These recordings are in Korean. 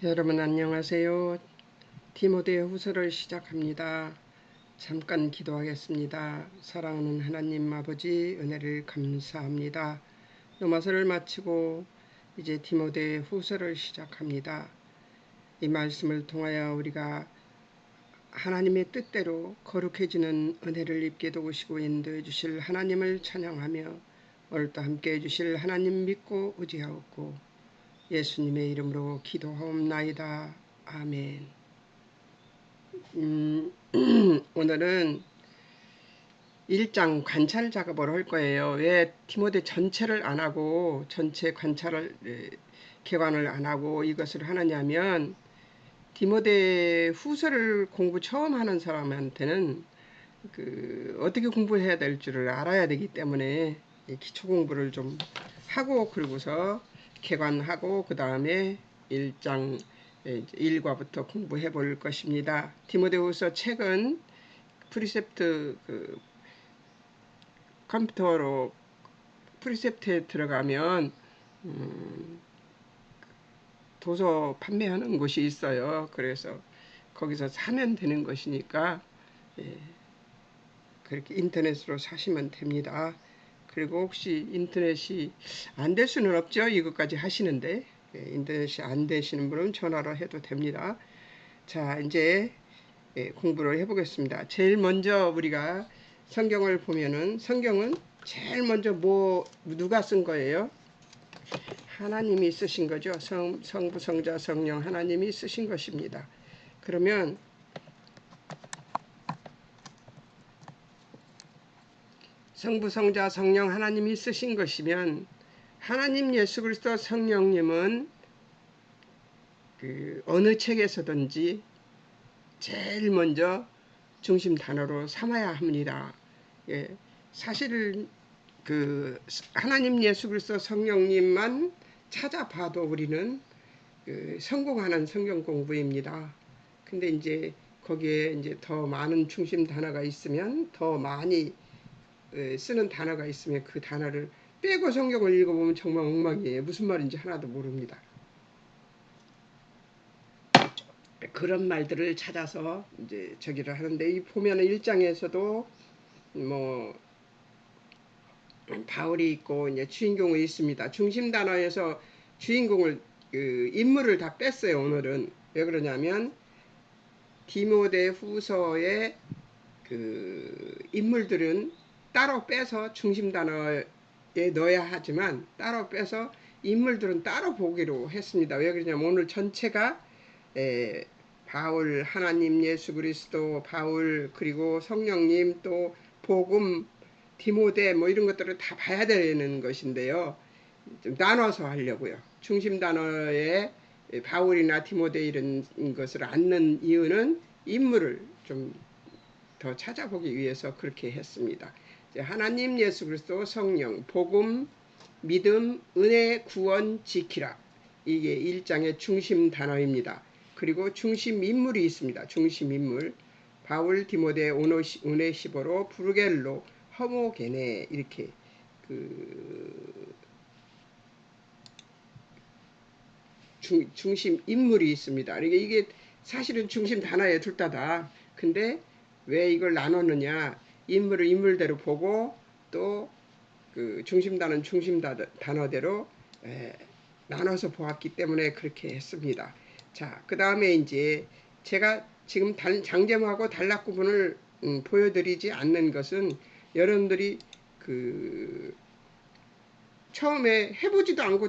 여러분 안녕하세요. 디모데 후서를 시작합니다. 잠깐 기도하겠습니다. 사랑하는 하나님 아버지 은혜를 감사합니다. 로마서를 마치고 이제 디모데 후서를 시작합니다. 이 말씀을 통하여 우리가 하나님의 뜻대로 거룩해지는 은혜를 입게 도우시고 인도해 주실 하나님을 찬양하며 오늘도 함께 해주실 하나님 믿고 의지하옵고 예수님의 이름으로 기도하옵나이다. 아멘. 오늘은 1장 관찰 작업을 할 거예요. 왜 디모데 전체를 안 하고 전체 관찰을 개관을 안 하고 이것을 하느냐면 디모데 후서를 공부 처음 하는 사람한테는 어떻게 공부해야 될 줄을 알아야 되기 때문에 기초 공부를 좀 하고 그러고서 개관하고 그 다음에 1장 1과부터 공부해 볼 것입니다. 디모데후서 책은 프리셉트 컴퓨터로 프리셉트에 들어가면 도서 판매하는 곳이 있어요. 그래서 거기서 사면 되는 것이니까 그렇게 인터넷으로 사시면 됩니다. 그리고 혹시 인터넷이 안 될 수는 없죠. 이것까지 하시는데 인터넷이 안 되시는 분은 전화로 해도 됩니다. 자, 이제 공부를 해보겠습니다. 제일 먼저 우리가 성경을 보면은 성경은 제일 먼저 누가 쓴 거예요? 하나님이 쓰신 거죠. 성부, 성자, 성령 하나님이 쓰신 것입니다. 그러면 성부, 성자, 성령 하나님이 쓰신 것이면 하나님 예수 그리스도 성령님은 어느 책에서든지 제일 먼저 중심 단어로 삼아야 합니다. 예, 사실 하나님 예수 그리스도 성령님만 찾아봐도 우리는 성공하는 성경 공부입니다. 근데 이제 거기에 이제 더 많은 중심 단어가 있으면 더 많이 쓰는 단어가 있으면 그 단어를 빼고 성경을 읽어보면 정말 엉망이에요. 무슨 말인지 하나도 모릅니다. 그런 말들을 찾아서 이제 저기를 하는데 이 보면은 1장에서도 뭐 바울이 있고 이제 주인공이 있습니다. 중심 단어에서 주인공을 인물을 다 뺐어요. 오늘은 왜 그러냐면 디모데 후서의 인물들은 따로 빼서 중심 단어에 넣어야 하지만 따로 빼서 인물들은 따로 보기로 했습니다. 왜 그러냐면 오늘 전체가 바울, 하나님 예수 그리스도, 바울, 그리고 성령님, 또 복음, 디모데 뭐 이런 것들을 다 봐야 되는 것인데요. 좀 나눠서 하려고요. 중심 단어에 바울이나 디모데 이런 것을 안 넣는 이유는 인물을 좀 더 찾아보기 위해서 그렇게 했습니다. 하나님 예수 그리스도 성령 복음 믿음 은혜 구원 지키라 이게 1장의 중심 단어입니다. 그리고 중심 인물이 있습니다. 중심 인물 바울 디모데 오네시보로 부르겔로 허모게네 이렇게 중심 인물이 있습니다. 그러니까 이게 사실은 중심 단어에 둘 다다. 근데 왜 이걸 나눴느냐? 인물을 인물대로 보고 또 중심 단어는 중심 단어대로 나눠서 보았기 때문에 그렇게 했습니다. 자, 그 다음에 이제 제가 지금 장제목하고 단락 구분을 보여드리지 않는 것은 여러분들이 처음에 해보지도 않고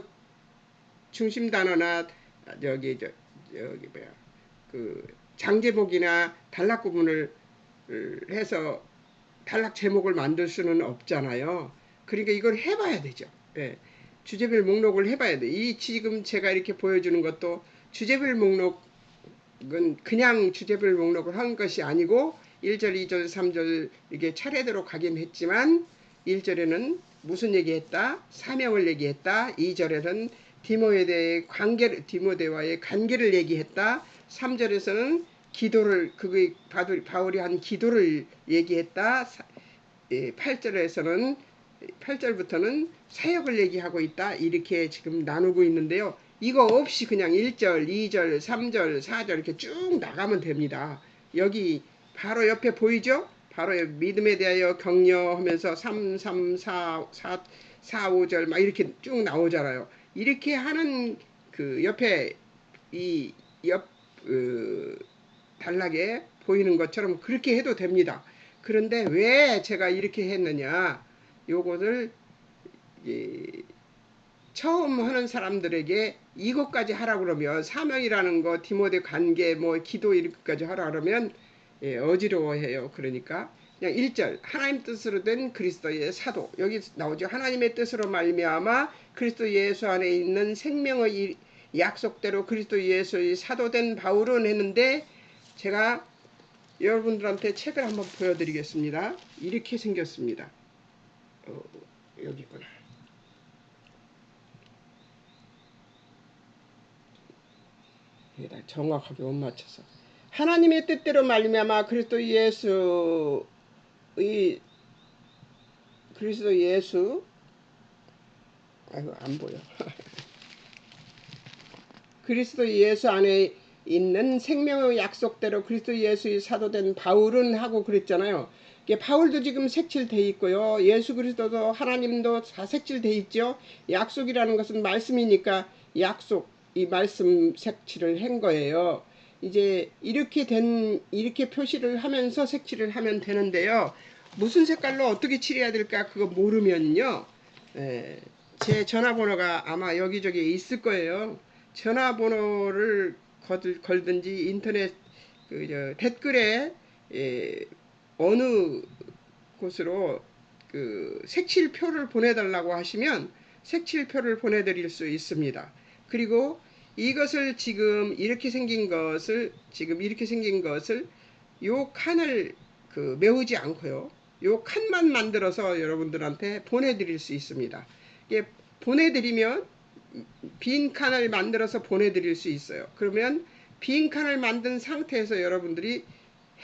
중심 단어나 여기 뭐야 장제목이나 단락 구분을 해서 단락 제목을 만들 수는 없잖아요. 그러니까 이걸 해봐야 되죠. 예. 주제별 목록을 해봐야 돼. 이 지금 제가 이렇게 보여주는 것도 주제별 목록은 그냥 주제별 목록을 한 것이 아니고 1절, 2절, 3절 이게 차례대로 가긴 했지만 1절에는 무슨 얘기했다? 사명을 얘기했다. 2절에는 디모데와의 관계를 얘기했다. 3절에서는 기도를 바울이 한 기도를 얘기했다. 8절에서는 8절부터는 사역을 얘기하고 있다. 이렇게 지금 나누고 있는데요. 이거 없이 그냥 1절, 2절, 3절, 4절 이렇게 쭉 나가면 됩니다. 여기 바로 옆에 보이죠? 바로 믿음에 대하여 격려하면서 3, 3, 4, 4, 4, 5절 막 이렇게 쭉 나오잖아요. 이렇게 하는 그 옆에 이 옆 단락에 보이는 것처럼 그렇게 해도 됩니다. 그런데 왜 제가 이렇게 했느냐? 요것을 처음 하는 사람들에게 이것까지 하라 그러면 사명이라는 거, 디모데 관계, 뭐 기도 이렇게까지 하라 그러면 어지러워해요. 그러니까 그냥 1절 하나님 뜻으로 된 그리스도의 사도 여기 나오죠. 하나님의 뜻으로 말미암아 그리스도 예수 안에 있는 생명의 약속대로 그리스도 예수의 사도된 바울은 했는데 제가 여러분들한테 책을 한번 보여드리겠습니다. 이렇게 생겼습니다. 여기 있구나. 여기다 정확하게 못 맞춰서 하나님의 뜻대로 말미암아 그리스도 예수 아이고 안 보여. 그리스도 예수 안에 있는 생명의 약속대로 그리스도 예수의 사도된 바울은 하고 그랬잖아요. 이게 바울도 지금 색칠돼 있고요. 예수 그리스도도 하나님도 다 색칠돼 있죠. 약속이라는 것은 말씀이니까 약속 이 말씀 색칠을 한 거예요. 이제 이렇게 표시를 하면서 색칠을 하면 되는데요. 무슨 색깔로 어떻게 칠해야 될까 그거 모르면요. 제 전화번호가 아마 여기저기 있을 거예요. 전화번호를 걸든지 인터넷 댓글에 어느 곳으로 색칠표를 보내달라고 하시면 색칠표를 보내드릴 수 있습니다. 그리고 이것을 지금 이렇게 생긴 것을 요 칸을 메우지 않고요. 요 칸만 만들어서 여러분들한테 보내드릴 수 있습니다. 이게 보내드리면 빈 칸을 만들어서 보내드릴 수 있어요. 그러면 빈 칸을 만든 상태에서 여러분들이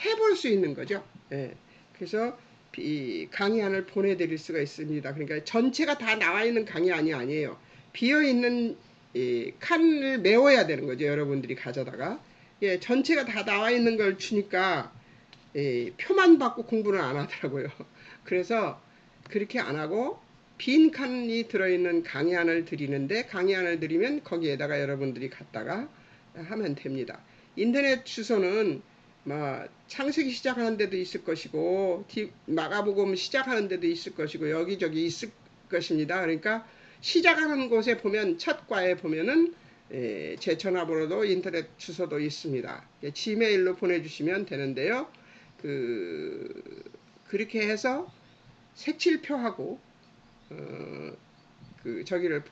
해볼 수 있는 거죠. 예. 그래서 이 강의안을 보내드릴 수가 있습니다. 그러니까 전체가 다 나와 있는 강의안이 아니에요. 비어 있는 이 칸을 메워야 되는 거죠. 여러분들이 가져다가 전체가 다 나와 있는 걸 주니까 표만 받고 공부는 안 하더라고요. 그래서 그렇게 안 하고 빈 칸이 들어있는 강의안을 드리는데 강의안을 드리면 거기에다가 여러분들이 갖다가 하면 됩니다. 인터넷 주소는 창세기 시작하는 데도 있을 것이고 마가복음 시작하는 데도 있을 것이고 여기저기 있을 것입니다. 그러니까 시작하는 곳에 보면 첫 과에 보면은 제 전화번호도 인터넷 주소도 있습니다. 지메일로 보내주시면 되는데요. 그렇게 해서 색칠표하고 저기를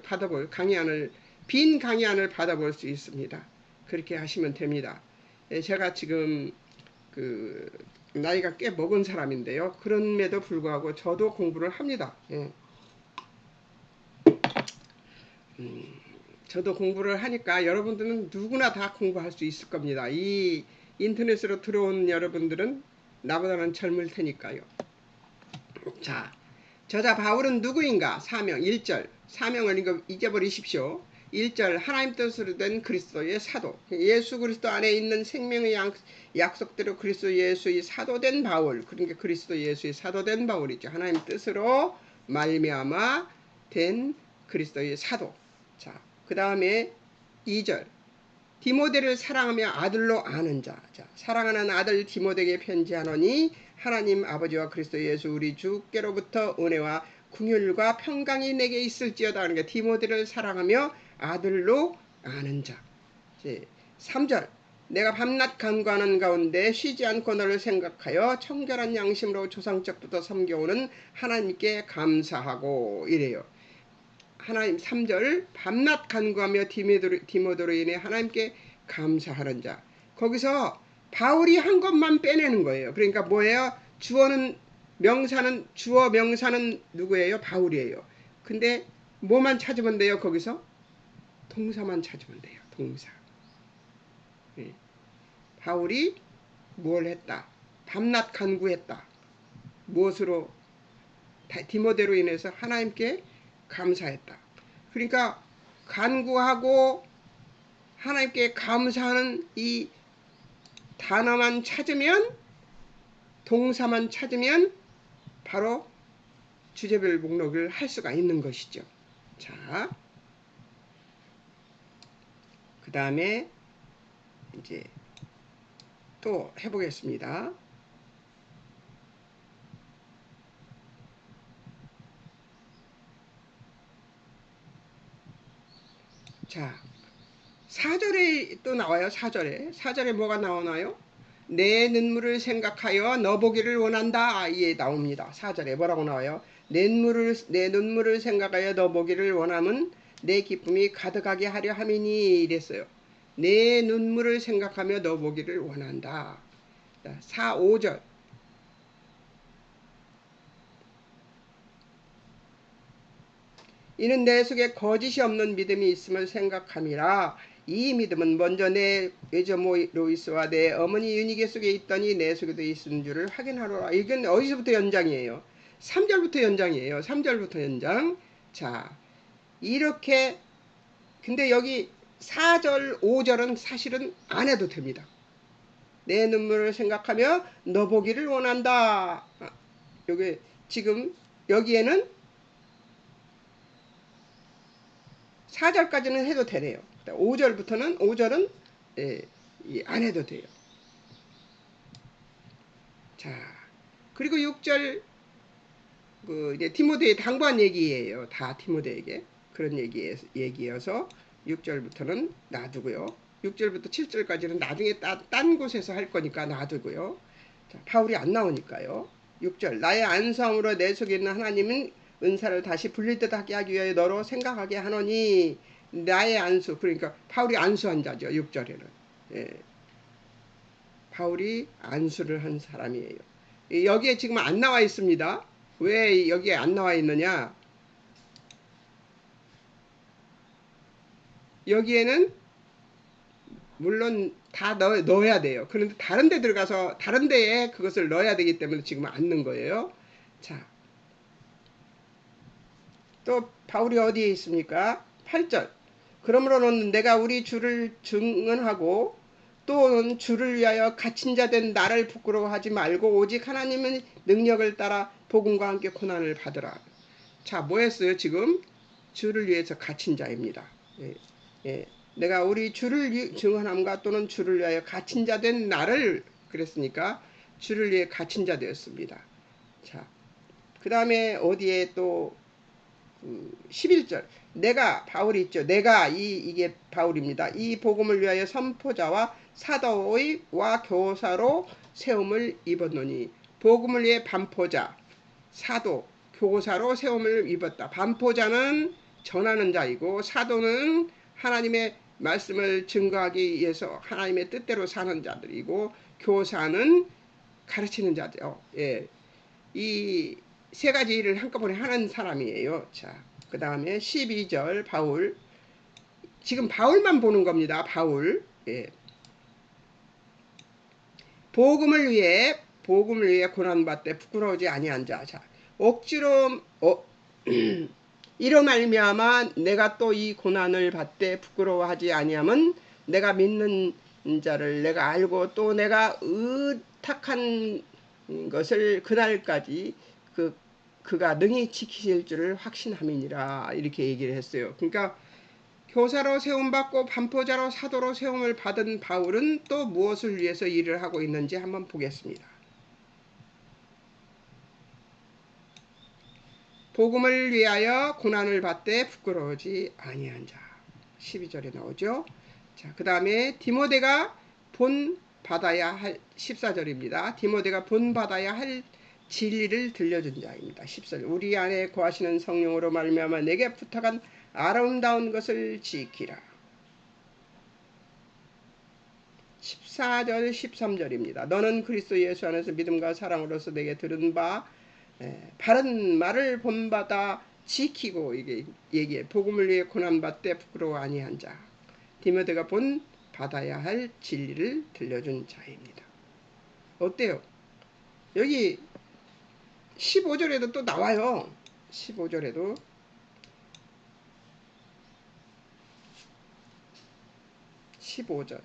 받아볼 강의안을 빈 강의안을 받아볼 수 있습니다. 그렇게 하시면 됩니다. 제가 지금 나이가 꽤 먹은 사람인데요. 그럼에도 불구하고 저도 공부를 합니다. 저도 공부를 하니까 여러분들은 누구나 다 공부할 수 있을 겁니다. 이 인터넷으로 들어온 여러분들은 나보다는 젊을 테니까요. 자, 저자 바울은 누구인가? 사명 1절 사명을 이거 잊어버리십시오. 1절 하나님 뜻으로 된 그리스도의 사도 예수 그리스도 안에 있는 생명의 약속대로 그리스도 예수의 사도된 바울 그러니까 그리스도 예수의 사도된 바울이죠. 하나님 뜻으로 말미암아 된 그리스도의 사도. 자, 그 다음에 2절 디모데를 사랑하며 아들로 아는 자. 사랑하는 아들 디모데에게 편지하노니 하나님 아버지와 그리스도 예수 우리 주께로부터 은혜와 긍휼과 평강이 내게 있을지어다. 그러니까 디모데를 사랑하며 아들로 아는 자. 3절 내가 밤낮 간구하는 가운데 쉬지 않고 너를 생각하여 청결한 양심으로 조상적부터 섬겨오는 하나님께 감사하고 이래요. 하나님 3절 밤낮 간구하며 디모데로 인해 하나님께 감사하는 자. 거기서 바울이 한 것만 빼내는 거예요. 그러니까 뭐예요? 주어 명사는 누구예요? 바울이에요. 근데 뭐만 찾으면 돼요? 거기서 동사만 찾으면 돼요. 동사. 바울이 뭘 했다? 밤낮 간구했다. 무엇으로? 디모데로 인해서 하나님께 감사했다. 그러니까 간구하고 하나님께 감사하는 이 단어만 찾으면, 동사만 찾으면 바로 주제별 목록을 할 수가 있는 것이죠. 자, 그 다음에 이제 또 해보겠습니다. 자, 4절에 또 나와요. 4절에 뭐가 나오나요? 내 눈물을 생각하여 너 보기를 원한다. 이에 나옵니다. 4절에 뭐라고 나와요? 내 눈물을 생각하여 너 보기를 원함은 내 기쁨이 가득하게 하려 함이니 이랬어요. 내 눈물을 생각하며 너 보기를 원한다. 4, 5절. 이는 내 속에 거짓이 없는 믿음이 있음을 생각함이라. 이 믿음은 먼저 내 외조모 로이스와 내 어머니 유니게 속에 있더니 내 속에도 있는 줄을 확인하노라. 이건 어디서부터 연장이에요? 3절부터 연장이에요. 3절부터 연장. 자, 이렇게, 근데 여기 4절, 5절은 사실은 안 해도 됩니다. 내 눈물을 생각하며 너 보기를 원한다. 여기 지금 여기에는 4절까지는 해도 되네요. 5절은 안 해도 돼요. 자, 그리고 6절 이제 디모데에 당부한 얘기예요. 다 디모데에게 그런 얘기여서 6절부터는 놔두고요. 6절부터 7절까지는 나중에 딴 곳에서 할 거니까 놔두고요. 자, 바울이 안 나오니까요. 6절 나의 안수함으로 내 속에 있는 하나님은 은사를 다시 불릴 듯 하게 하기 위하여 너로 생각하게 하노니. 나의 안수, 그러니까 바울이 안수한 자죠. 6절에는 바울이 안수를 한 사람이에요. 여기에 지금 안 나와 있습니다. 왜 여기에 안 나와 있느냐? 여기에는 물론 다 넣어야 돼요. 그런데 다른 데 들어가서 다른 데에 그것을 넣어야 되기 때문에 지금 안 넣은 거예요. 자, 또 바울이 어디에 있습니까? 8절. 그러므로는 내가 우리 주를 증언하고 또는 주를 위하여 갇힌 자 된 나를 부끄러워하지 말고 오직 하나님의 능력을 따라 복음과 함께 고난을 받으라. 자, 뭐 했어요? 지금 주를 위해서 갇힌 자입니다. 예, 예. 내가 우리 주를 증언함과 또는 주를 위하여 갇힌 자 된 나를, 그랬으니까 주를 위해 갇힌 자 되었습니다. 자, 그 다음에 어디에 또 11절. 내가 바울이 있죠. 내가 이게 바울입니다. 이 복음을 위하여 선포자와 사도와 교사로 세움을 입었노니. 복음을 위해 반포자, 사도, 교사로 세움을 입었다. 반포자는 전하는 자이고 사도는 하나님의 말씀을 증거하기 위해서 하나님의 뜻대로 사는 자들이고 교사는 가르치는 자죠. 예. 이 세 가지 일을 한꺼번에 하는 사람이에요. 자, 그 다음에 12절 바울. 지금 바울만 보는 겁니다. 바울. 예. 복음을 위해 고난받되 부끄러우지 아니한 자. 자, 억지로 이로 말미암아 내가 또 이 고난을 받되 부끄러워하지 아니함은 내가 믿는 자를 내가 알고 또 내가 의탁한 것을 그날까지 그가 능히 지키실 줄을 확신함이니라. 이렇게 얘기를 했어요. 그러니까 교사로 세움받고 반포자로 사도로 세움을 받은 바울은 또 무엇을 위해서 일을 하고 있는지 한번 보겠습니다. 복음을 위하여 고난을 받되 부끄러우지 아니한 자. 12절에 나오죠. 자, 그 다음에 디모데가 본받아야 할 14절입니다. 디모데가 본받아야 할 진리를 들려준 자입니다. 14절. 우리 안에 거하시는 성령으로 말미암아 내게 부탁한 아름다운 것을 지키라. 14절 13절입니다. 너는 그리스도 예수 안에서 믿음과 사랑으로서 내게 들은 바 바른 말을 본받아 지키고 이게 얘기해. 복음을 위해 고난받되 부끄러워 아니한 자. 디모데가 본받아야 할 진리를 들려준 자입니다. 어때요? 여기 15절에도 또 나와요. 15절에도 15절.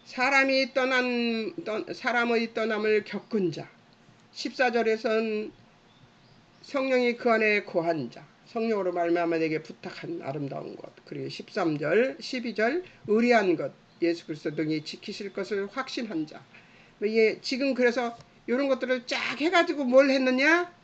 사람의 떠남을 겪은 자. 14절에선 성령이 그 안에 거한 자. 성령으로 말미암아 내게 부탁한 아름다운 것. 그리고 13절, 12절 의리한 것. 예수 그리스도 등이 지키실 것을 확신한 자. 지금 그래서 이런 것들을 쫙 해가지고 뭘 했느냐?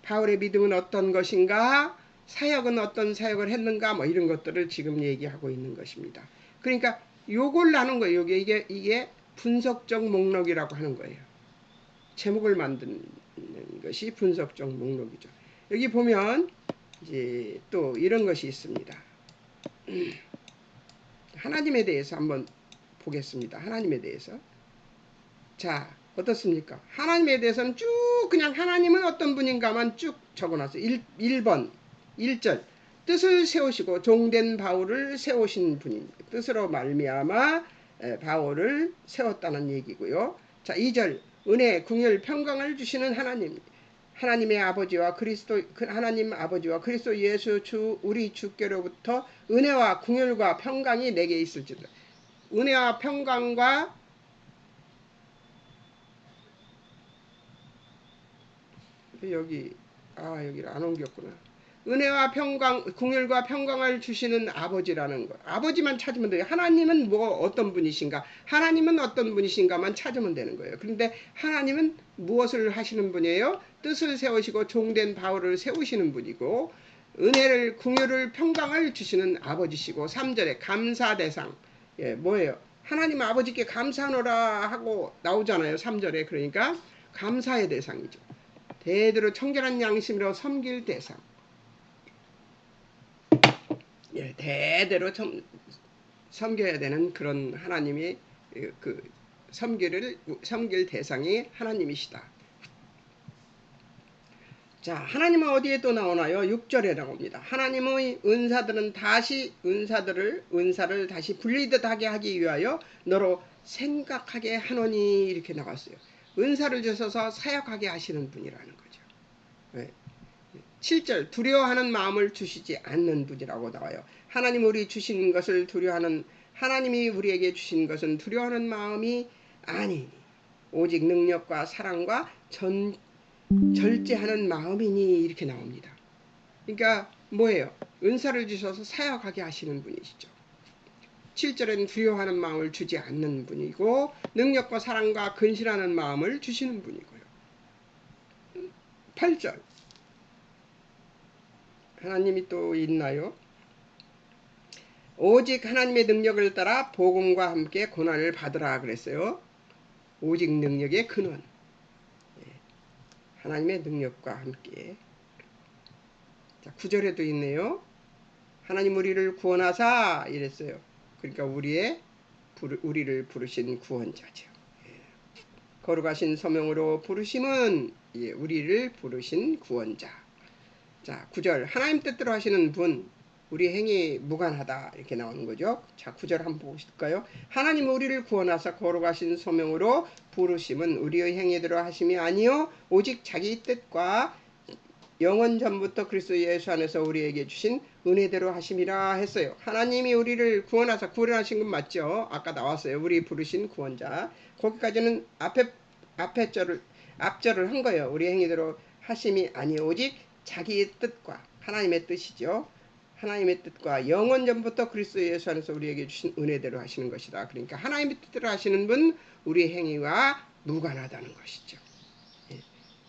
바울의 믿음은 어떤 것인가? 사역은 어떤 사역을 했는가? 뭐 이런 것들을 지금 얘기하고 있는 것입니다. 그러니까 요걸 나눈 거예요. 이게 분석적 목록이라고 하는 거예요. 제목을 만드는 것이 분석적 목록이죠. 여기 보면 이제 또 이런 것이 있습니다. 하나님에 대해서 한번 보겠습니다. 하나님에 대해서. 자, 어떻습니까? 하나님에 대해서는 쭉 그냥 하나님은 어떤 분인가만 쭉 적어놨어요. 1번, 1절. 뜻을 세우시고 종된 바울을 세우신 분입니다. 뜻으로 말미암아 바울을 세웠다는 얘기고요. 자, 2절. 은혜, 궁율, 평강을 주시는 하나님. 하나님 아버지와 그리스도 예수 우리 주께로부터 은혜와 궁율과 평강이 내게 있을지도. 은혜와 평강과 여기를 안 옮겼구나. 은혜와 평강, 궁율과 평강을 주시는 아버지라는 거. 아버지만 찾으면 돼요. 하나님은 어떤 분이신가? 하나님은 어떤 분이신가만 찾으면 되는 거예요. 그런데 하나님은 무엇을 하시는 분이에요? 뜻을 세우시고 종된 바울을 세우시는 분이고, 은혜를, 궁율을, 평강을 주시는 아버지시고, 3절에 감사 대상. 뭐예요? 하나님 아버지께 감사하노라 하고 나오잖아요. 3절에. 그러니까 감사의 대상이죠. 대대로 청결한 양심으로 섬길 대상. 대대로 섬겨야 되는 그런 하나님이 섬길 대상이 하나님이시다. 자, 하나님은 어디에 또 나오나요? 6절에 나옵니다. 하나님의 은사를 다시 불리듯 하게 하기 위하여 너로 생각하게 하노니 이렇게 나왔어요. 은사를 주셔서 사역하게 하시는 분이라는 거죠. 네. 7절 두려워하는 마음을 주시지 않는 분이라고 나와요. 하나님이 우리에게 주신 것은 두려워하는 마음이 아니니 오직 능력과 사랑과 절제하는 마음이니 이렇게 나옵니다. 그러니까 뭐예요? 은사를 주셔서 사역하게 하시는 분이시죠. 7절에는 두려워하는 마음을 주지 않는 분이고 능력과 사랑과 근신하는 마음을 주시는 분이고요. 8절 하나님이 또 있나요? 오직 하나님의 능력을 따라 복음과 함께 고난을 받으라 그랬어요. 오직 능력의 근원. 하나님의 능력과 함께. 자, 9절에도 있네요. 하나님 우리를 구원하사 이랬어요. 그러니까 우리를 부르신 구원자죠. 거룩하신 소명으로 부르심은 우리를 부르신 구원자. 자, 9절 하나님 뜻대로 하시는 분, 우리 행위 무관하다 이렇게 나오는 거죠. 자, 9절 한번 보실까요? 하나님 우리를 구원하사 거룩하신 소명으로 부르심은 우리의 행위대로 하심이 아니요 오직 자기 뜻과 영원 전부터 그리스도 예수 안에서 우리에게 주신 은혜대로 하심이라 했어요. 하나님이 우리를 구원하사 구원하신 건 맞죠? 아까 나왔어요. 우리 부르신 구원자. 거기까지는 앞절을 한 거예요. 우리 행위대로 하심이 아니 오직 자기의 뜻과 하나님의 뜻이죠. 하나님의 뜻과 영원 전부터 그리스도 예수 안에서 우리에게 주신 은혜대로 하시는 것이다. 그러니까 하나님의 뜻대로 하시는 분 우리 행위와 무관하다는 것이죠.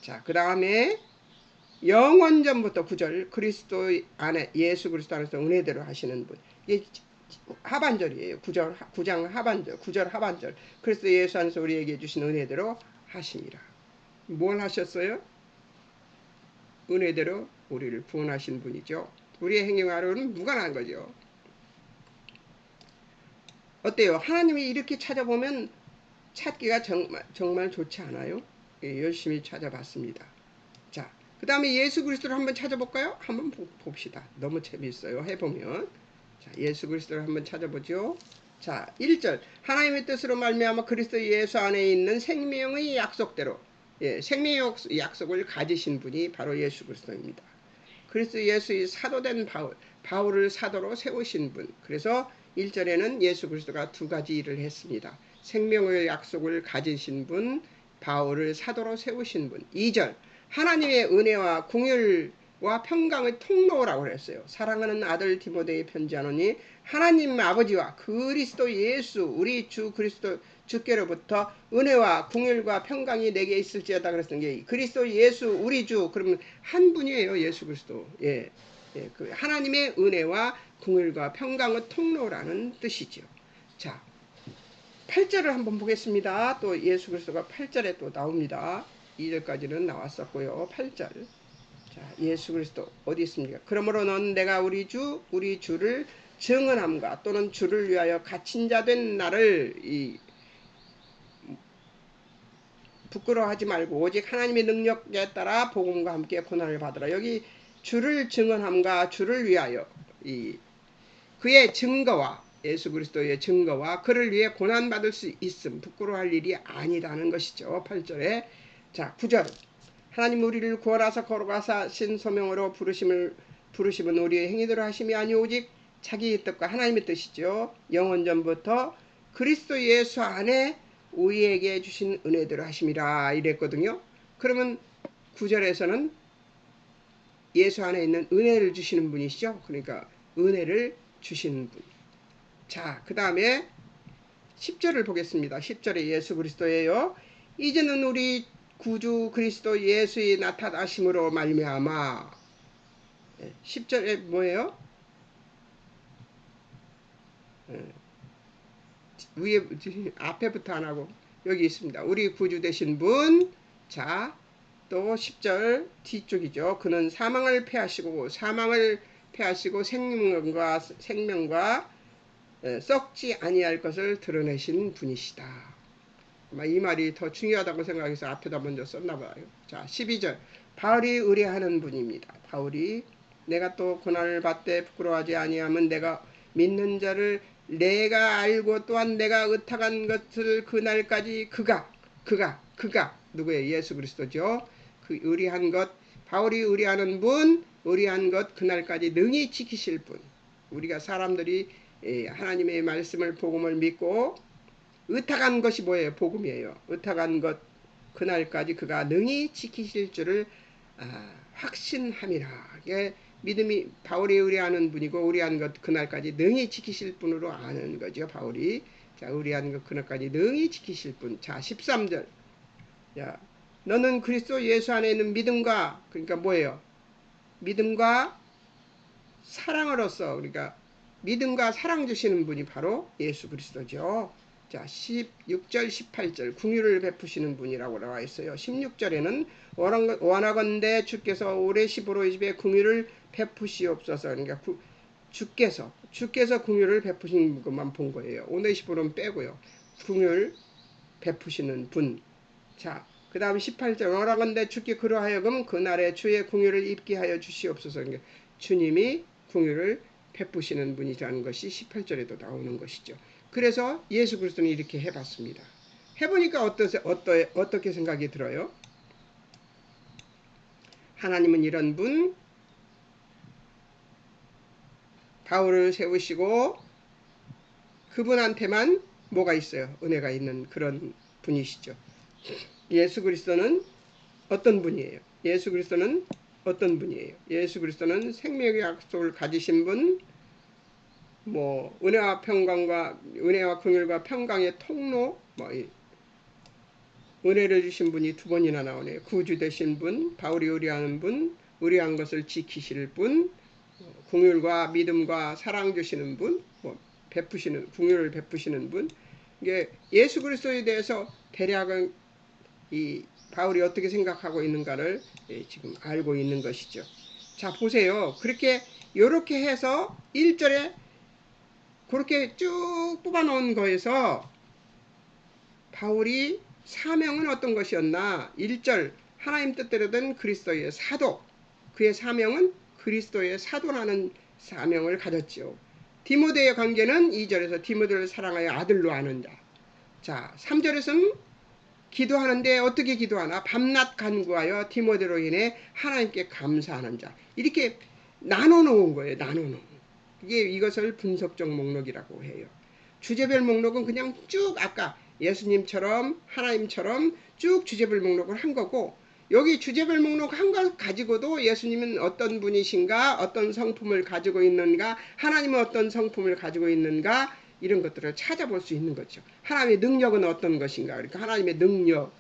자, 그 다음에 영원 전부터 9절 그리스도 안에 예수 그리스도 안에서 은혜대로 하시는 분. 이게 하반절이에요. 9장 하반절, 9절 하반절. 그리스도 예수 안에서 우리에게 주신 은혜대로 하심이라. 뭘 하셨어요? 은혜대로 우리를 구원하신 분이죠. 우리의 행위와는 무관한 거죠. 어때요? 하나님이 이렇게 찾아보면 찾기가 정말 좋지 않아요? 열심히 찾아봤습니다. 자, 그 다음에 예수 그리스도를 한번 찾아볼까요? 한번 봅시다. 너무 재미있어요. 해보면. 자, 예수 그리스도를 한번 찾아보죠. 자, 1절 하나님의 뜻으로 말미암아 그리스도 예수 안에 있는 생명의 약속대로 생명의 약속을 가지신 분이 바로 예수 그리스도입니다. 그리스도 예수의 사도된 바울을 사도로 세우신 분. 그래서 1절에는 예수 그리스도가 두 가지 일을 했습니다. 생명의 약속을 가지신 분, 바울을 사도로 세우신 분. 2절, 하나님의 은혜와 긍휼과 평강의 통로라고 그랬어요. 사랑하는 아들 디모데에 편지하노니 하나님 아버지와 그리스도 예수 우리 주 그리스도 주께로부터 은혜와 긍휼과 평강이 내게 있을지어다 그랬던 게 그리스도 예수 우리 주 그러면 한 분이에요. 예수 그리스도. 예. 예, 그 하나님의 은혜와 긍휼과 평강의 통로라는 뜻이죠. 자, 8절을 한번 보겠습니다. 또 예수 그리스도가 8절에 또 나옵니다. 2절까지는 나왔었고요. 8절. 자, 예수 그리스도 어디 있습니까? 그러므로 넌 내가 우리 주를 증언함과 또는 주를 위하여 갇힌 자 된 나를 부끄러워하지 말고 오직 하나님의 능력에 따라 복음과 함께 고난을 받으라. 여기 주를 증언함과 주를 위하여 그의 증거와 예수 그리스도의 증거와 그를 위해 고난받을 수 있음 부끄러워할 일이 아니라는 것이죠. 8절에 자 9절 하나님 우리를 구원하사 거룩하사 신소명으로 부르심은 우리의 행위대로 하심이 아니 오직 자기의 뜻과 하나님의 뜻이죠. 영원전부터 그리스도 예수 안에 우리에게 주신 은혜대로 하심이라 이랬거든요. 그러면 9절에서는 예수 안에 있는 은혜를 주시는 분이시죠. 그러니까 은혜를 주시는 분. 자, 그 다음에 10절을 보겠습니다. 10절에 예수 그리스도예요. 이제는 우리 구주 그리스도 예수의 나타나심으로 말미암아 10절에 뭐예요? 위에 앞에부터 안 하고 여기 있습니다. 우리 구주 되신 분. 자, 또 10절 뒤쪽이죠. 그는 사망을 패하시고 생명과 썩지 아니할 것을 드러내신 분이시다. 아마 이 말이 더 중요하다고 생각해서 앞에다 먼저 썼나 봐요. 자, 12절 바울이 의뢰하는 분입니다. 바울이 내가 또 고난을 받되 부끄러워하지 아니하면 내가 믿는 자를 내가 알고 또한 내가 의탁한 것을 그날까지 그가 누구예요? 예수 그리스도죠. 그 의리한 것 바울이 의리하는 분 의리한 것 그날까지 능히 지키실 분. 우리가 사람들이 하나님의 말씀을 복음을 믿고 의탁한 것이 뭐예요? 복음이에요. 의탁한 것 그날까지 그가 능히 지키실 줄을 확신함이라. 이게 믿음이 바울이 의뢰하는 분이고 의뢰한 것 그날까지 능히 지키실 분으로 아는 거죠. 바울이 자 의뢰한 것 그날까지 능히 지키실 분. 자 13절 자 너는 그리스도 예수 안에 있는 믿음과 그러니까 뭐예요? 믿음과 사랑으로서 그러니까 믿음과 사랑 주시는 분이 바로 예수 그리스도죠. 자 16절 18절 긍휼을 베푸시는 분이라고 나와 있어요. 16절에는 원하건대 주께서 오래 시보로의 집에 긍휼을 베푸시옵소서. 그러니까 주께서 긍휼을 베푸시는 것만 본 거예요. 오네시보로는 빼고요. 긍휼 베푸시는 분. 자 그 다음 18절 원하건대 주께 그러하여금 그날에 주의 긍휼을 입게 하여 주시옵소서. 그러니까 주님이 긍휼을 베푸시는 분이라는 것이 18절에도 나오는 것이죠. 그래서 예수 그리스도는 이렇게 해봤습니다. 해보니까 어떻게 생각이 들어요? 하나님은 이런 분 바울을 세우시고 그분한테만 뭐가 있어요? 은혜가 있는 그런 분이시죠. 예수 그리스도는 어떤 분이에요? 예수 그리스도는 어떤 분이에요? 예수 그리스도는 생명의 약속을 가지신 분, 은혜와 긍휼과 평강의 통로, 은혜를 주신 분이 두 번이나 나오네요. 구주 되신 분, 바울이 의뢰하는 분, 의뢰한 것을 지키실 분, 긍휼과 믿음과 사랑 주시는 분, 긍휼을 베푸시는 분. 이게 예수 그리스도에 대해서 대략은 이 바울이 어떻게 생각하고 있는가를 지금 알고 있는 것이죠. 자, 보세요. 요렇게 해서 1절에 그렇게 쭉 뽑아놓은 거에서 바울이 사명은 어떤 것이었나? 1절 하나님 뜻대로 된 그리스도의 사도. 그의 사명은 그리스도의 사도라는 사명을 가졌죠. 디모데의 관계는 2절에서 디모데를 사랑하여 아들로 아는 자. 자, 3절에서는 기도하는데 어떻게 기도하나? 밤낮 간구하여 디모데로 인해 하나님께 감사하는 자. 이렇게 나눠 놓은 거예요. 나눠 놓은. 이게 이것을 분석적 목록이라고 해요. 주제별 목록은 그냥 쭉 아까 예수님처럼 하나님처럼 쭉 주제별 목록을 한 거고, 여기 주제별 목록 한 걸 가지고도 예수님은 어떤 분이신가, 어떤 성품을 가지고 있는가, 하나님은 어떤 성품을 가지고 있는가, 이런 것들을 찾아볼 수 있는 거죠. 하나님의 능력은 어떤 것인가, 그러니까 하나님의 능력,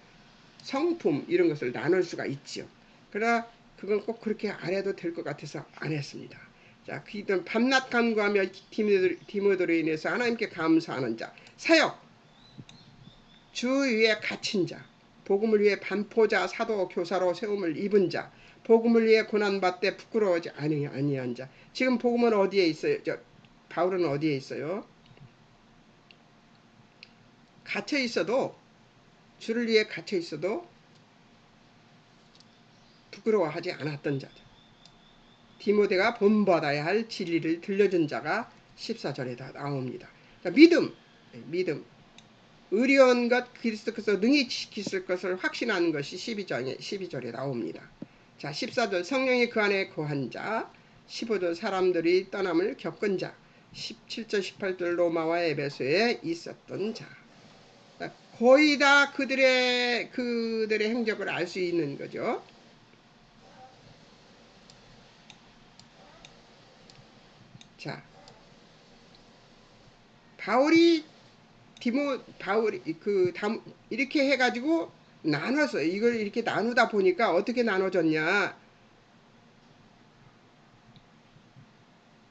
성품 이런 것을 나눌 수가 있죠. 그러나 그건 꼭 그렇게 안 해도 될 것 같아서 안 했습니다. 자, 그들은 밤낮 간구하며 디모데로 인해서 하나님께 감사하는 자, 사역, 주 위에 갇힌 자, 복음을 위해 반포자, 사도, 교사로 세움을 입은 자, 복음을 위해 고난받되 부끄러워하지 아니한 자. 지금 복음은 어디에 있어요? 바울은 어디에 있어요? 갇혀 있어도, 주를 위해 갇혀 있어도 부끄러워하지 않았던 자죠. 디모데가 본받아야 할 진리를 들려준 자가 14절에 다 나옵니다. 자, 믿음. 의리한 것, 그리스도께서 능히 지키실 것을 확신하는 것이 12절에 나옵니다. 자, 14절 성령이 그 안에 거한 자, 15절 사람들이 떠남을 겪은 자, 17절 18절 로마와 에베소에 있었던 자. 거의 다 그들의 행적을 알 수 있는 거죠. 자, 바울이 이렇게 해가지고 나눠서 이걸 이렇게 나누다 보니까 어떻게 나눠졌냐?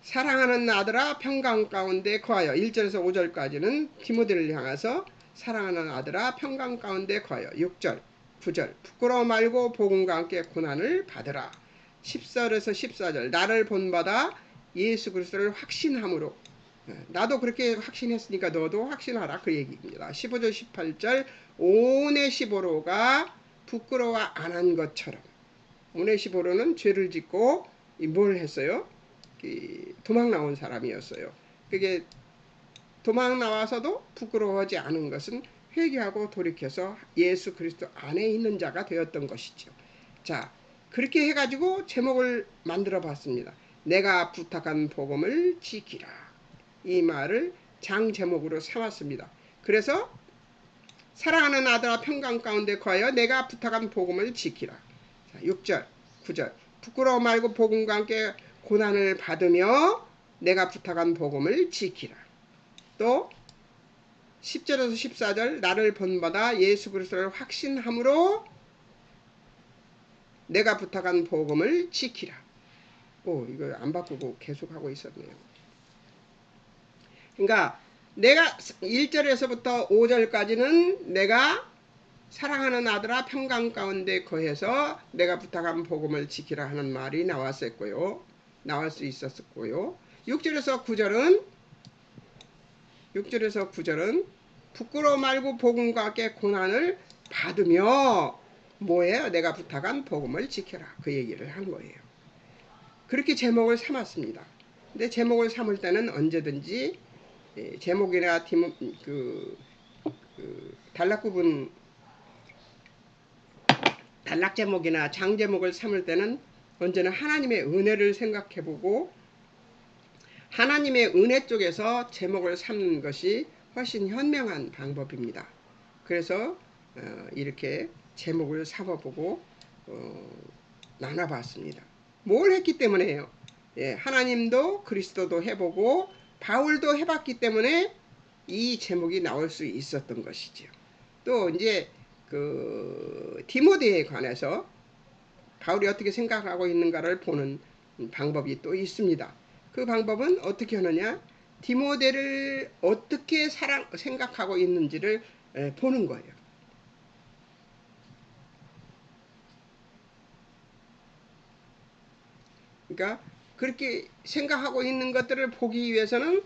사랑하는 아들아 평강 가운데 거하여 1절에서 5절까지는 디모데를 향해서 사랑하는 아들아 평강 가운데 거하여 6절 9절 부끄러워 말고 복음과 함께 고난을 받으라 10절에서 14절 나를 본받아 예수 그리스도를 확신함으로 나도 그렇게 확신했으니까 너도 확신하라 그 얘기입니다. 15절 18절 오네시보로가 부끄러워 안 한 것처럼 오네시보로는 죄를 짓고 뭘 했어요? 도망 나온 사람이었어요. 그게 도망 나와서도 부끄러워하지 않은 것은 회개하고 돌이켜서 예수 그리스도 안에 있는 자가 되었던 것이죠. 자, 그렇게 해가지고 제목을 만들어 봤습니다. 내가 부탁한 복음을 지키라. 이 말을 장 제목으로 삼았습니다. 그래서 사랑하는 아들아 평강 가운데 거하여 내가 부탁한 복음을 지키라. 자, 6절 9절 부끄러워 말고 복음과 함께 고난을 받으며 내가 부탁한 복음을 지키라. 또 10절에서 14절 나를 본받아 예수 그리스도를 확신함으로 내가 부탁한 복음을 지키라. 이거 안 바꾸고 계속 하고 있었네요. 그러니까 내가 1절에서부터 5절까지는 내가 사랑하는 아들아 평강 가운데 거해서 내가 부탁한 복음을 지키라 하는 말이 나올 수 있었고요. 6절에서 9절은 부끄러워 말고 복음과 함께 고난을 받으며 뭐예요? 내가 부탁한 복음을 지켜라. 그 얘기를 한 거예요. 그렇게 제목을 삼았습니다. 근데 제목을 삼을 때는 언제든지 제목이나 단락 제목이나 장 제목을 삼을 때는 언제나 하나님의 은혜를 생각해보고 하나님의 은혜 쪽에서 제목을 삼는 것이 훨씬 현명한 방법입니다. 그래서 이렇게 제목을 삼아보고 나눠봤습니다. 뭘 했기 때문에요? 하나님도 그리스도도 해보고 바울도 해봤기 때문에 이 제목이 나올 수 있었던 것이죠. 또 이제 디모데에 관해서 바울이 어떻게 생각하고 있는가를 보는 방법이 또 있습니다. 그 방법은 어떻게 하느냐? 디모데를 어떻게 생각하고 있는지를 보는 거예요. 그러니까 그렇게 생각하고 있는 것들을 보기 위해서는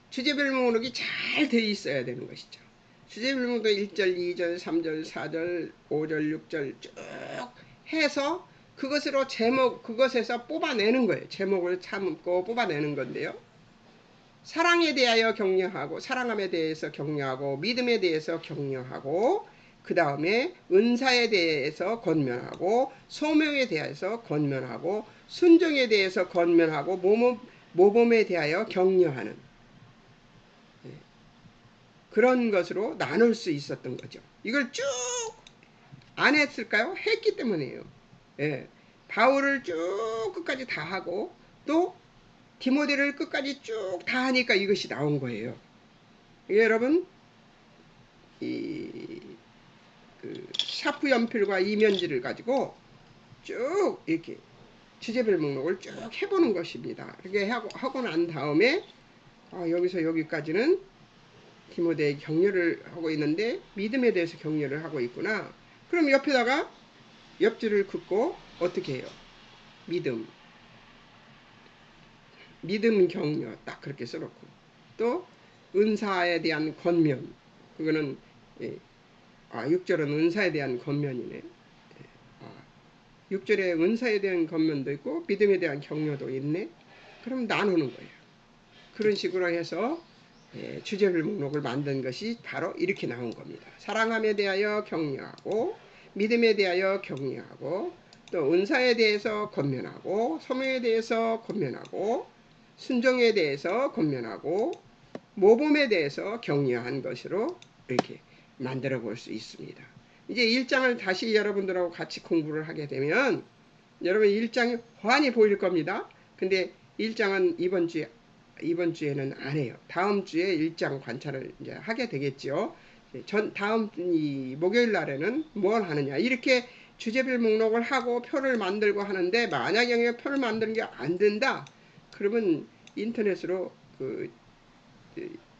주제별 목록이 잘 돼 있어야 되는 것이죠. 주제별 목록 1절, 2절, 3절, 4절, 5절, 6절 쭉 해서 그것에서 뽑아내는 거예요. 제목을 참고 뽑아내는 건데요. 사랑에 대하여 격려하고, 사랑함에 대해서 격려하고, 믿음에 대해서 격려하고, 그 다음에 은사에 대해서 권면하고, 소명에 대해서 권면하고, 순종에 대해서 권면하고, 모범에 대하여 격려하는 그런 것으로 나눌 수 있었던 거죠. 이걸 쭉 안 했을까요? 했기 때문이에요. 예. 바울을 쭉 끝까지 다 하고 또 디모데를 끝까지 쭉 다 하니까 이것이 나온 거예요. 여러분, 그 샤프 연필과 이면지를 가지고 쭉 이렇게 주제별 목록을 쭉 해보는 것입니다. 이렇게 하고 난 다음에 여기서 여기까지는 디모데의 격려를 하고 있는데 믿음에 대해서 격려를 하고 있구나. 그럼 옆에다가 옆줄을 긋고 어떻게 해요? 믿음 격려 딱 그렇게 써놓고 또 은사에 대한 권면 그거는 6절은 은사에 대한 권면이네. 6절에 은사에 대한 권면도 있고 믿음에 대한 격려도 있네. 그럼 나누는 거예요. 그런 식으로 해서 주제별 목록을 만든 것이 바로 이렇게 나온 겁니다. 사랑함에 대하여 격려하고 믿음에 대하여 격려하고 또 은사에 대해서 권면하고 소명에 대해서 권면하고 순종에 대해서 권면하고 모범에 대해서 격려한 것으로 이렇게 만들어 볼 수 있습니다. 이제 1장을 다시 여러분들하고 같이 공부를 하게 되면 여러분 1장이 훤히 보일 겁니다. 근데 1장은 이번 주에는 안 해요. 다음 주에 1장 관찰을 이제 하게 되겠죠. 다음 이 목요일 날에는 뭘 하느냐. 이렇게 주제별 목록을 하고 표를 만들고 하는데 만약에 표를 만드는 게 안 된다. 그러면 인터넷으로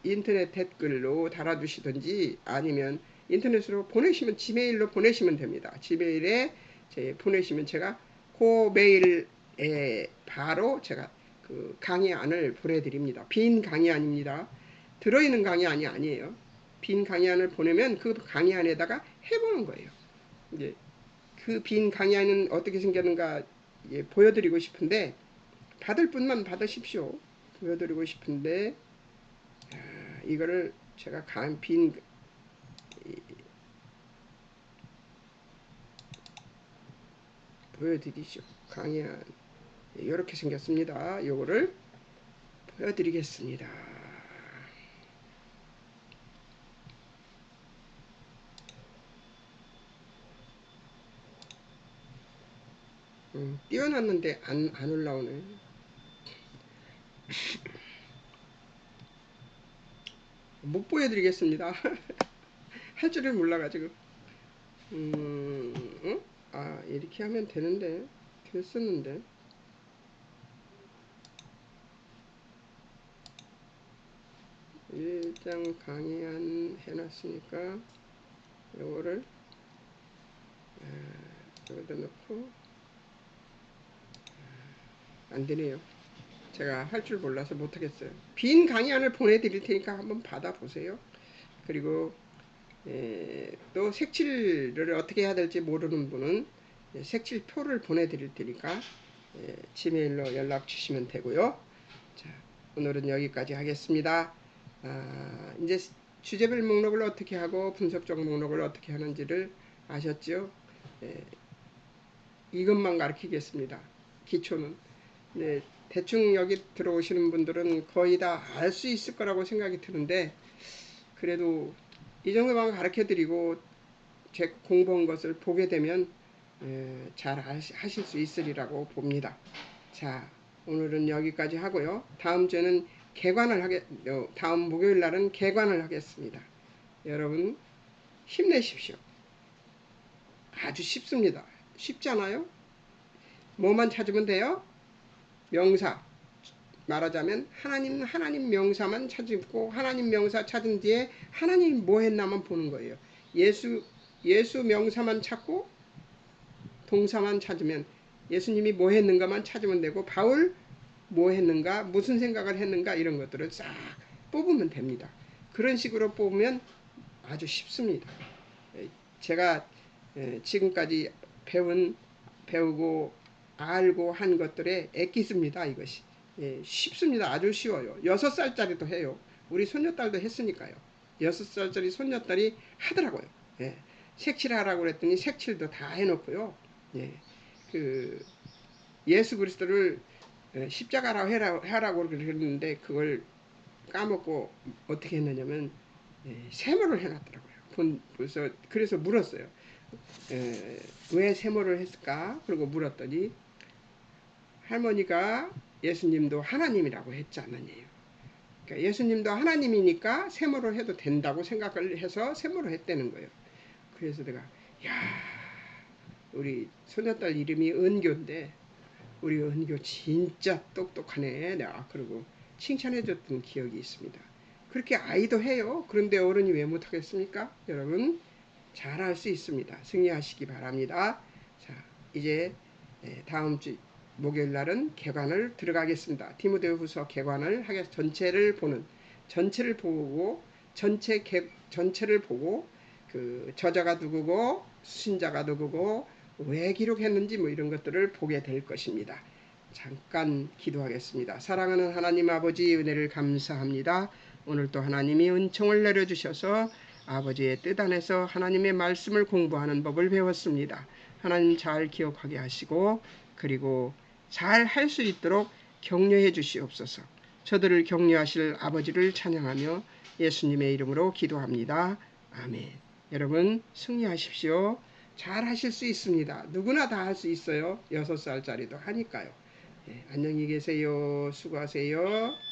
인터넷 댓글로 달아주시든지 아니면 인터넷으로 보내시면 지메일로 보내시면 됩니다. 지메일에 보내시면 제가 그 메일에 바로 제가 그 강의안을 보내드립니다. 빈 강의안입니다. 들어있는 강의안이 아니에요. 빈 강의안을 보내면 그 강의안에다가 해보는 거예요. 이제 그 빈 강의안은 어떻게 생겼는가 보여드리고 싶은데 받을 분만 받으십시오. 보여드리고 싶은데 이거를 제가 보여드리죠. 강의안 이렇게 생겼습니다. 요거를 보여드리겠습니다. 띄워놨는데 안 올라오네. 못 보여드리겠습니다. 할 줄을 몰라가지고. 이렇게 하면 되는데 됐었는데. 일장 강의안 해놨으니까 요거를 여기다 넣고 안 되네요. 제가 할 줄 몰라서 못하겠어요. 빈 강의안을 보내드릴 테니까 한번 받아보세요. 그리고 또 색칠을 어떻게 해야 될지 모르는 분은 색칠표를 보내드릴 테니까 지메일로 연락 주시면 되고요. 자, 오늘은 여기까지 하겠습니다. 이제 주제별 목록을 어떻게 하고 분석적 목록을 어떻게 하는지를 아셨죠? 이것만 가르치겠습니다. 기초는. 대충 여기 들어오시는 분들은 거의 다 알 수 있을 거라고 생각이 드는데 그래도 이 정도만 가르쳐 드리고 제 공부한 것을 보게 되면 잘 하실 수 있으리라고 봅니다. 자, 오늘은 여기까지 하고요. 다음 주에는 다음 목요일 날은 개관을 하겠습니다. 여러분 힘내십시오. 아주 쉽습니다. 쉽잖아요. 뭐만 찾으면 돼요? 명사. 말하자면 하나님 명사만 찾고 하나님 명사 찾은 뒤에 하나님이 뭐 했나만 보는 거예요. 예수 명사만 찾고 동사만 찾으면 예수님이 뭐 했는가만 찾으면 되고 바울 뭐 했는가 무슨 생각을 했는가 이런 것들을 싹 뽑으면 됩니다. 그런 식으로 뽑으면 아주 쉽습니다. 제가 지금까지 배우고 알고 한 것들에 애기습니다. 이것이 쉽습니다. 아주 쉬워요. 6살짜리도 해요. 우리 손녀딸도 했으니까요. 6살짜리 손녀딸이 하더라고요. 색칠하라고 그랬더니 색칠도 다 해놓고요. 예, 그 예수 그리스도를 십자가라고 하라고 그랬는데 그걸 까먹고 어떻게 했느냐면 세모를 해놨더라고요. 그래서 물었어요. 왜 세모를 했을까? 그리고 물었더니 할머니가 예수님도 하나님이라고 했지 않느냐요. 그러니까 예수님도 하나님이니까 세모를 해도 된다고 생각을 해서 세모를 했다는 거예요. 그래서 내가 야, 우리 손녀딸 이름이 은교인데 우리 은교 진짜 똑똑하네. 내가 그러고 칭찬해줬던 기억이 있습니다. 그렇게 아이도 해요. 그런데 어른이 왜 못하겠습니까? 여러분 잘할 수 있습니다. 승리하시기 바랍니다. 자, 이제 다음 주 목요일 날은 개관을 들어가겠습니다. 디모데후서 개관을 전체를 보고 전체를 보고 그 저자가 누구고 수신자가 누구고 왜 기록했는지 뭐 이런 것들을 보게 될 것입니다. 잠깐 기도하겠습니다. 사랑하는 하나님 아버지 은혜를 감사합니다. 오늘도 하나님이 은총을 내려주셔서 아버지의 뜻 안에서 하나님의 말씀을 공부하는 법을 배웠습니다. 하나님 잘 기억하게 하시고 그리고 잘 할 수 있도록 격려해 주시옵소서. 저들을 격려하실 아버지를 찬양하며 예수님의 이름으로 기도합니다. 아멘. 여러분 승리하십시오. 잘 하실 수 있습니다. 누구나 다 할 수 있어요. 6살짜리도 하니까요. 안녕히 계세요. 수고하세요.